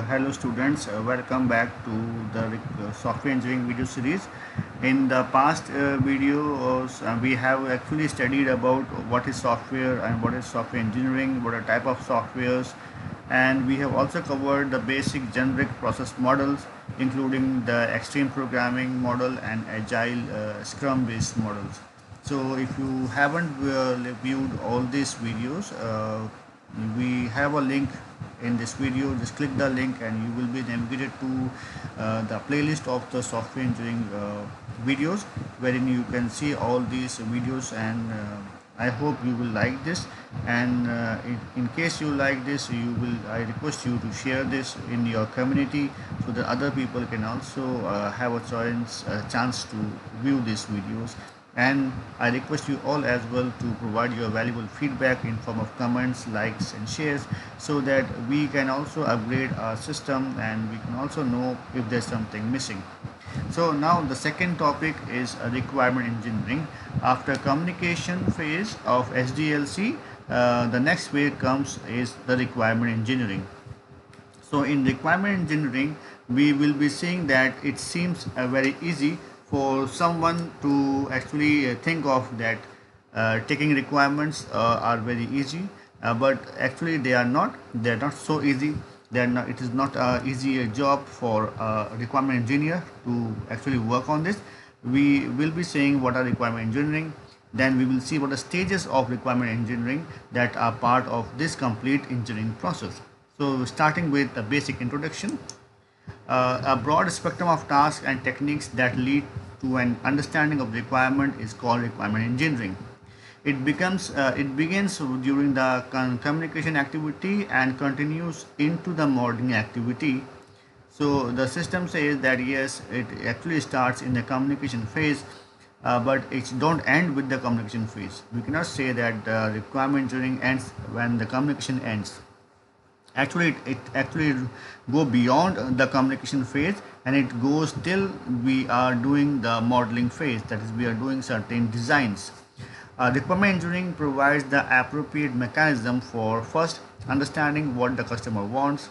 Hello students, welcome back to the software engineering video series. In the past videos, we have actually studied about what is software and what is software engineering, what are type of softwares, and we have also covered the basic generic process models, including the extreme programming model and agile scrum based models. So if you haven't viewed all these videos, we have a link in this video. Just click the link and you will be navigated to the playlist of the software engineering videos, wherein you can see all these videos, and I hope you will like this. And in case you like this, I request you to share this in your community so that other people can also have a chance to view these videos. And I request you all as well to provide your valuable feedback in form of comments, likes and shares, so that we can also upgrade our system and we can also know if there's something missing. So now the second topic is requirement engineering. After communication phase of SDLC, the next phase comes is the requirement engineering. So in requirement engineering, we will be seeing that it seems very easy for someone to actually think of that taking requirements are very easy, but actually they are not. They are not so easy. They are not. It is not a easy job for a requirement engineer to actually work on this. We will be saying what are requirement engineering. Then we will see what are stages of requirement engineering that are part of this complete engineering process. So starting with the basic introduction, a broad spectrum of tasks and techniques that lead to an understanding of requirement is called requirement engineering. It begins during the communication activity and continues into the modeling activity. So the system says that yes, it actually starts in the communication phase, but it don't end with the communication phase. We cannot say that the requirement engineering ends when the communication ends. Actually it actually go beyond the communication phase, and it goes till we are doing the modeling phase, that is we are doing certain designs. Requirement engineering provides the appropriate mechanism for first understanding what the customer wants,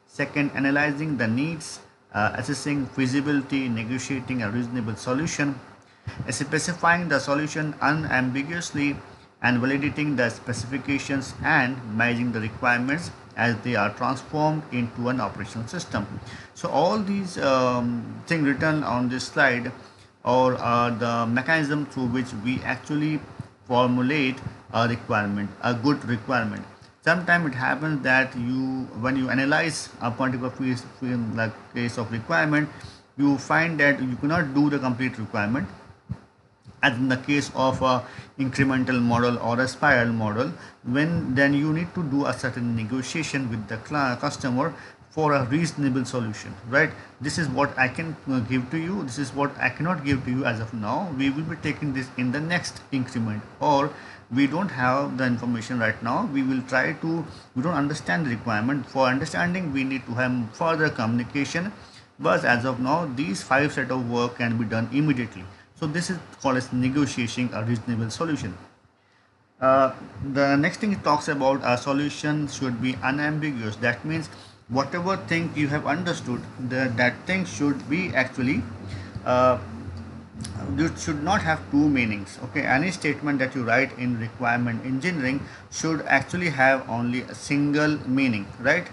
second analyzing the needs, assessing feasibility, negotiating a reasonable solution, specifying the solution unambiguously, and validating the specifications and managing the requirements as they are transformed into an operational system. So all these things written on this slide or the mechanism through which we actually formulate a requirement, a good requirement. Sometimes it happens that when you analyze a particular like case of requirement, you find that you cannot do the complete requirement, as in the case of a incremental model or a spiral model. When then you need to do a certain negotiation with the customer for a reasonable solution, right? This is what I can give to you, this is what I cannot give to you as of now. We will be taking this in the next increment, or we don't have the information right now. We don't understand the requirement. For understanding, we need to have further communication, but as of now these five set of work can be done immediately. So this is called as negotiating a reasonable solution. The next thing it talks about, a solution should be unambiguous. That means whatever thing you have understood, that thing should be actually you should not have two meanings. Okay, any statement that you write in requirement engineering should actually have only a single meaning, right?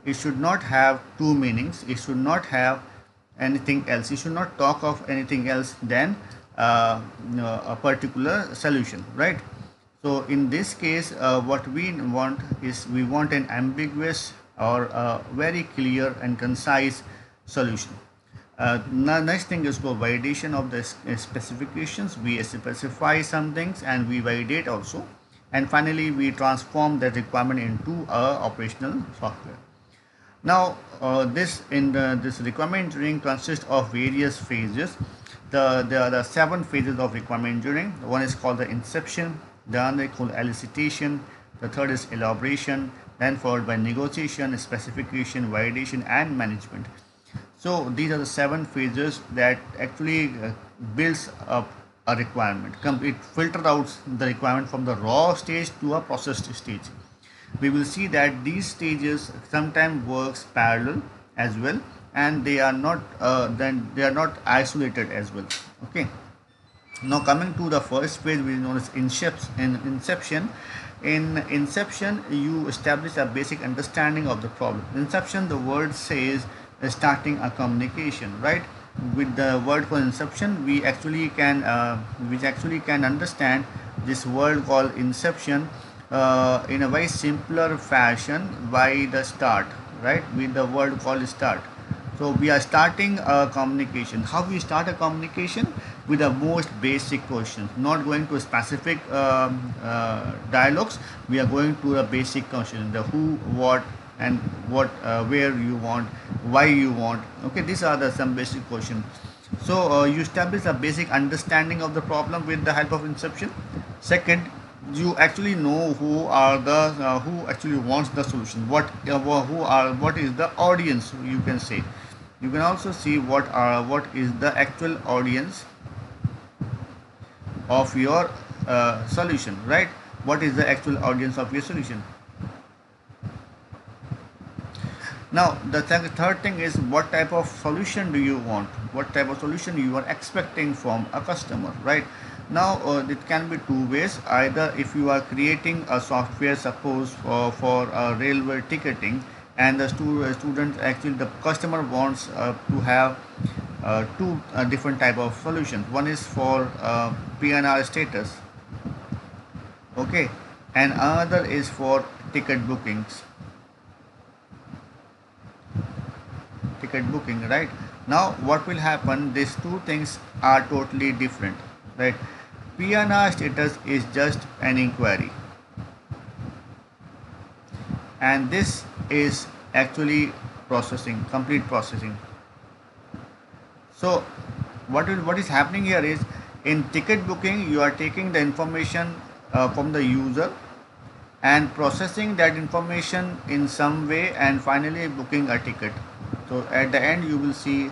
It should not have two meanings. It should not have anything else. You should not talk of anything else than a particular solution, right? So in this case, what we want is we want an ambiguous or a very clear and concise solution. Next thing is for validation of the specifications. We specify some things and we validate also, and finally we transform that requirement into a operational software. Now, this requirement engineering consists of various phases. There are the seven phases of requirement engineering. One is called the inception, the other is called elicitation, the third is elaboration, then followed by negotiation, specification, validation, and management. So these are the seven phases that actually builds up a requirement. It filters out the requirement from the raw stage to a processed stage. we will see that these stages sometimes works parallel as well, and they are not then they are not isolated as well. Okay. Now coming to the first phase, which is known as inception. In inception, you establish a basic understanding of the problem. Inception, the word says starting a communication, right? With the word for inception, we actually can understand this word called inception in a very simpler fashion by the start, right? With the word called start. So we are starting a communication. How we start a communication? With the most basic questions. Not going to specific dialogues. We are going to a basic question: the who, what, and what, where you want, why you want. Okay, these are the some basic questions. So you establish a basic understanding of the problem with the help of inception. Second, you actually know who actually wants the solution. What is the audience, you can say. You can also see what is the actual audience of your solution, right? What is the actual audience of your solution? Now the third thing is, what type of solution do you want? What type of solution you are expecting from a customer, right? Now it can be two ways. Either if you are creating a software, suppose for railway ticketing, and the student, actually the customer wants to have two different type of solutions. One is for PNR status, okay, and another is for ticket bookings. Ticket booking, right? Now what will happen? These two things are totally different, right? PNR status is just an inquiry, and this is actually processing, complete processing. So what is happening here is, in ticket booking you are taking the information from the user and processing that information in some way, and finally booking a ticket. So at the end you will see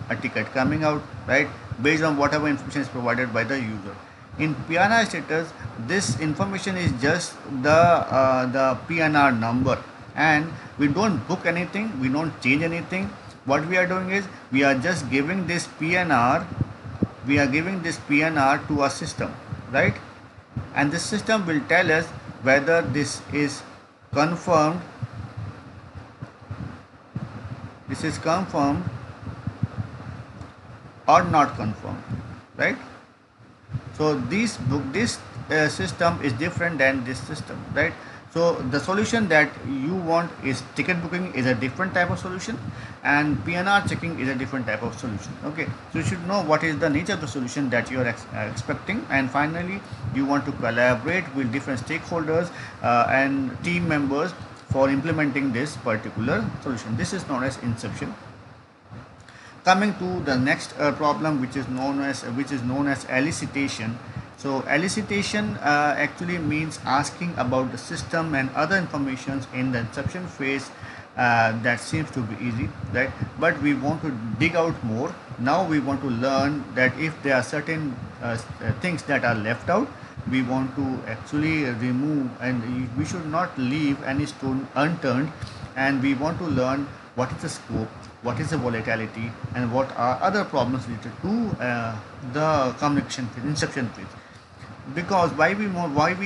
a ticket coming out, right, based on whatever information is provided by the user. In PNR status, this information is just the PNR number, and we don't book anything, we don't change anything. What we are doing is, we are just giving this PNR, to a system, right? And this system will tell us whether this is confirmed, or not confirmed, right? So this system is different than this system, right? So the solution that you want is ticket booking is a different type of solution, and PNR checking is a different type of solution. Okay, so you should know what is the nature of the solution that you are expecting, and finally you want to collaborate with different stakeholders and team members for implementing this particular solution. This is known as inception. Coming to the next problem, which is known as elicitation. So elicitation actually means asking about the system and other informations in the inception phase. That seems to be easy, right? But we want to dig out more. Now we want to learn that if there are certain things that are left out, we want to actually remove, and we should not leave any stone unturned. And we want to learn what is the scope, what is the volatility, and what are other problems related to the communication phase, inception phase. Because why we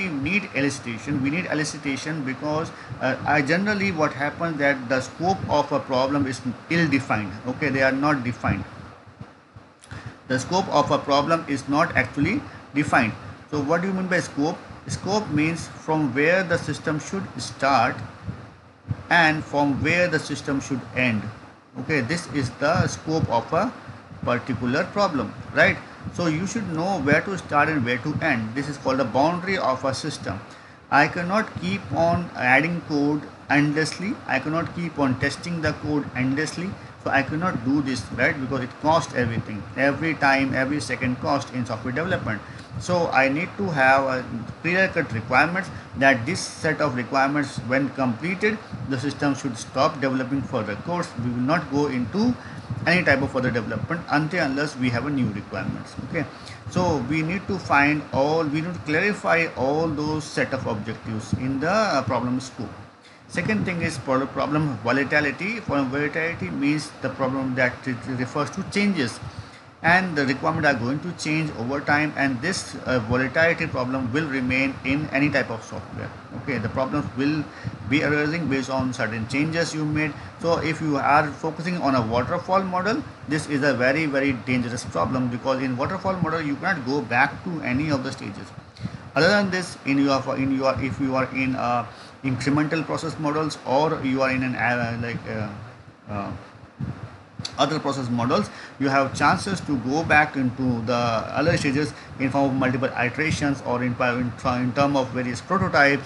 need elicitation? We need elicitation because I generally what happens that the scope of a problem is ill defined. Okay, they are not defined. The scope of a problem is not actually defined. So what do you mean by scope? Scope means from where the system should start and from where the system should end. Okay, this is the scope of a particular problem, right? So you should know where to start and where to end. This is called the boundary of a system. I cannot keep on adding code endlessly. I cannot keep on testing the code endlessly. So I cannot do this, right? Because it costs everything. Every time, every second cost in software development. So I need to have a clear-cut requirements that this set of requirements, when completed, the system should stop developing further codes. We will not go into any type of further development until unless we have a new requirements. Okay, so we need to we need to clarify all those set of objectives in the problem scope. Second thing is problem volatility. Volatility means the problem that it refers to changes, and the requirement are going to change over time, and this volatility problem will remain in any type of software. Okay, the problems will be arising based on certain changes you made. So if you are focusing on a waterfall model, this is a very dangerous problem, because in waterfall model you cannot go back to any of the stages. Other than this, if you are in incremental process models, or you are in an uh, other process models, you have chances to go back into the other stages in form of multiple iterations, or in term of various prototypes,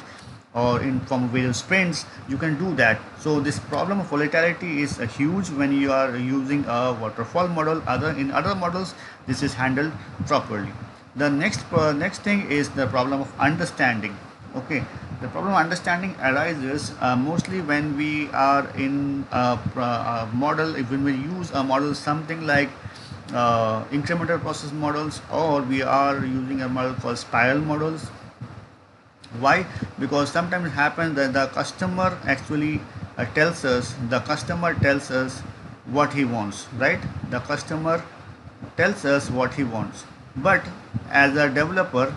or in form of various sprints. You can do that. So this problem of volatility is huge when you are using a waterfall model. In other models, this is handled properly. The next thing is the problem of understanding. Okay, the problem of understanding arises mostly when we are in a model, when we use a model something like incremental process models, or we are using a model called spiral models. Why? Because sometimes it happens that the customer actually tells us what he wants, right? The customer tells us what he wants, but as a developer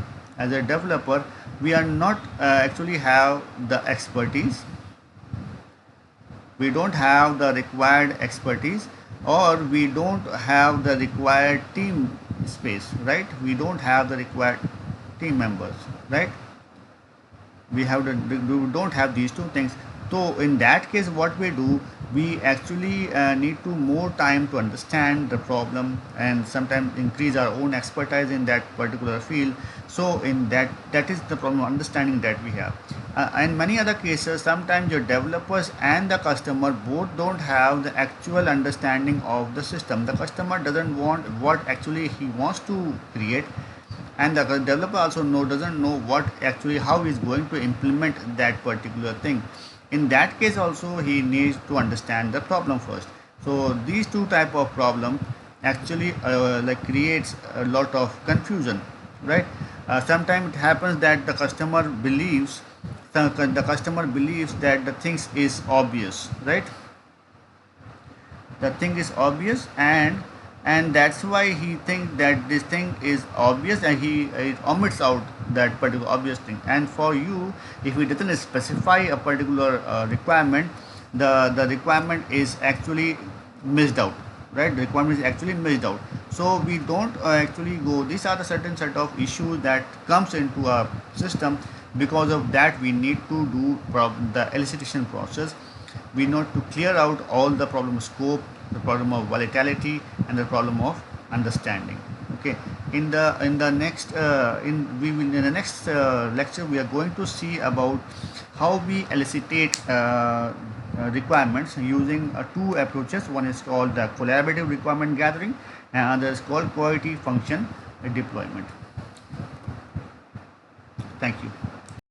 we are not actually have the expertise. We don't have the required expertise, or we don't have the required team space, right? We don't have the required team members, right? We don't have these two things. So in that case, what we do, we actually need to more time to understand the problem, and sometimes increase our own expertise in that particular field. So in that is the problem of understanding that we have. In many other cases, sometimes your developers and the customer both don't have the actual understanding of the system. The customer doesn't want what actually he wants to create, and the developer also doesn't know what actually how he's going to implement that particular thing. In that case also, he needs to understand the problem first. So these two type of problem actually creates a lot of confusion, right? Sometimes it happens that the customer believes that the things is obvious, right? The thing is obvious, and that's why he thinks that this thing is obvious, and he omits out that particular obvious thing. And for you, if it doesn't specify a particular requirement, the requirement is actually missed out, right? The requirement is actually missed out. So we don't actually go. These are the certain set of issues that comes into a system. Because of that, we need to do the elicitation process. We need to clear out all the problem scope, the problem of volatility, and the problem of understanding. Okay, in the next lecture, we are going to see about how we elicitate requirements using two approaches. One is called the collaborative requirement gathering, and other is called quality function deployment. Thank you.